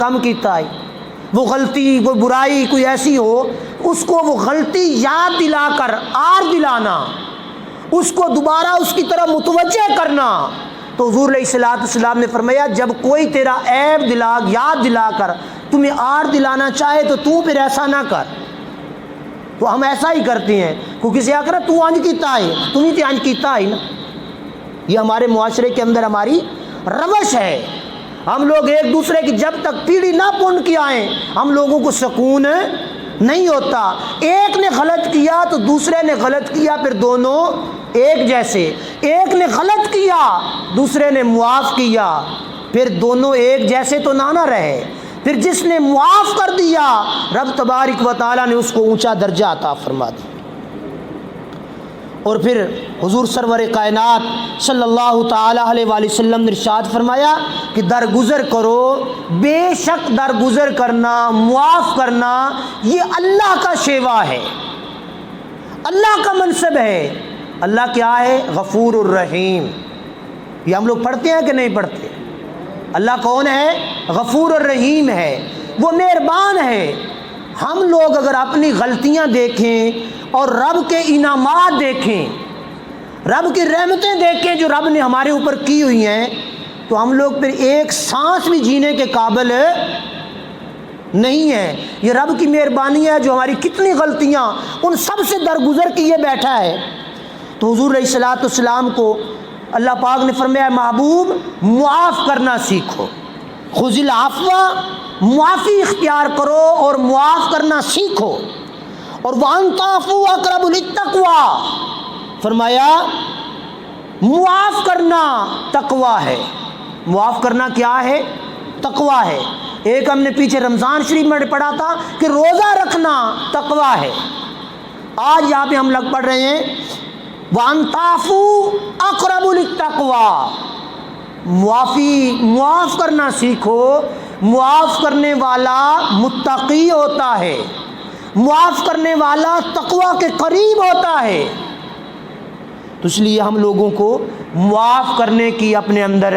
کم کیتا ہے، وہ غلطی کوئی برائی کوئی ایسی ہو، اس کو وہ غلطی یاد دلا کر آر دلانا، اس کو دوبارہ اس کی طرف متوجہ کرنا۔ تو حضور علیہ الصلوۃ والسلام نے فرمایا جب کوئی تیرا عیب یاد دلا کر تمہیں آر دلانا چاہے تو پھر ایسا نہ کر۔ تو ہم ایسا ہی کرتے ہیں، کوئی کسی آ کر تو انج کیتا ہے، تم ہی تو انج کیتا ہے نا۔ یہ ہمارے معاشرے کے اندر ہماری روش ہے۔ ہم لوگ ایک دوسرے کی جب تک پیڑھی نہ پون کی آئیں ہم لوگوں کو سکون نہیں ہوتا۔ ایک نے غلط کیا تو دوسرے نے غلط کیا، پھر دونوں ایک جیسے۔ ایک نے غلط کیا دوسرے نے معاف کیا، پھر دونوں ایک جیسے تو نہ رہے۔ پھر جس نے معاف کر دیا رب تبارک و تعالیٰ نے اس کو اونچا درجہ عطا فرما دیا۔ اور پھر حضور سرور کائنات صلی اللہ تعالیٰ علیہ وآلہ وسلم نے ارشاد فرمایا کہ درگزر کرو، بے شک درگزر کرنا، معاف کرنا یہ اللہ کا شیوا ہے، اللہ کا منصب ہے۔ اللہ کیا ہے؟ غفور الرحیم۔ یہ ہم لوگ پڑھتے ہیں کہ نہیں پڑھتے؟ اللہ کون ہے؟ غفور الرحیم ہے، وہ مہربان ہے۔ ہم لوگ اگر اپنی غلطیاں دیکھیں اور رب کے انعامات دیکھیں، رب کی رحمتیں دیکھیں جو رب نے ہمارے اوپر کی ہوئی ہیں، تو ہم لوگ پھر ایک سانس بھی جینے کے قابل نہیں ہیں۔ یہ رب کی مہربانی ہے جو ہماری کتنی غلطیاں ان سب سے درگزر کیے بیٹھا ہے۔ تو حضور علیہ الصلوۃ والسلام کو اللہ پاک نے فرمایا محبوب معاف کرنا سیکھو، خذ العفو، معافی اختیار کرو اور معاف کرنا سیکھو۔ اور وَأَن تَعْفُوا أَقْرَبُ لِلتَّقْوَىٰ، فرمایا معاف کرنا تقویٰ ہے۔ معاف کرنا کیا ہے؟ تقویٰ ہے۔ ایک ہم نے پیچھے رمضان شریف میں پڑھا تھا کہ روزہ رکھنا تقویٰ ہے۔ آج یہاں پہ ہم لگ پڑھ رہے ہیں وَأَن تَعْفُوا أَقْرَبُ لِلتَّقْوَىٰ، معاف کرنا سیکھو۔ معاف کرنے والا متقی ہوتا ہے، معاف کرنے والا تقویٰ کے قریب ہوتا ہے۔ تو اس لیے ہم لوگوں کو معاف کرنے کی اپنے اندر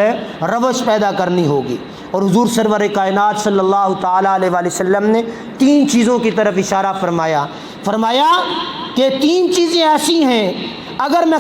روش پیدا کرنی ہوگی۔ اور حضور سرور کائنات صلی اللہ تعالیٰ علیہ وآلہ وسلم نے 3 چیزوں کی طرف اشارہ فرمایا کہ 3 چیزیں ایسی ہیں اگر میں